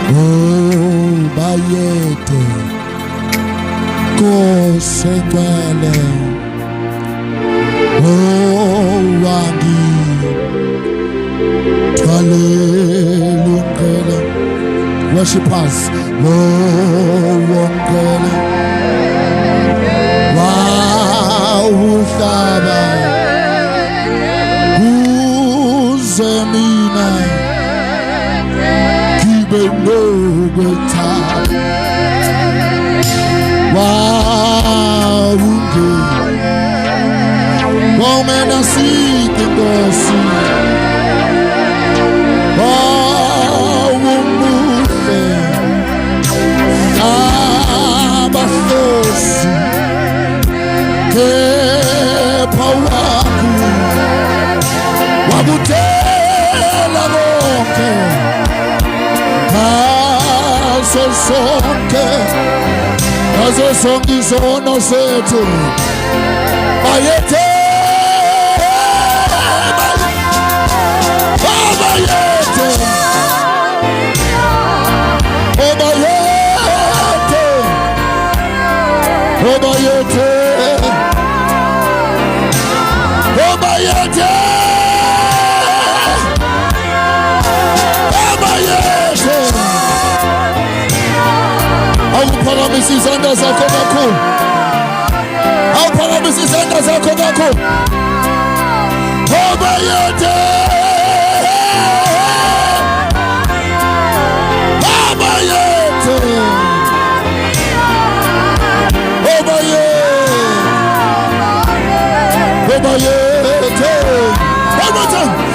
Oh bayete kosengele oh wangi twalelungele worship us oh wongele wawuhlaba uzemina kibe nogwetha wawunge womena sikingosi wawumuhle abafosi kepha wakho wakutela konke naso sonke izono sethu bayethe bayethe obayethe awuphakamisa izandla zakho kakhulu awuphakamisa izandla zakho kakhulu obayethe one more time.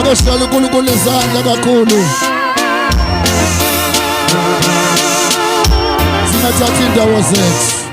Abahlala uNkulunkulu izandla kakhulu singathatha indawo zethu.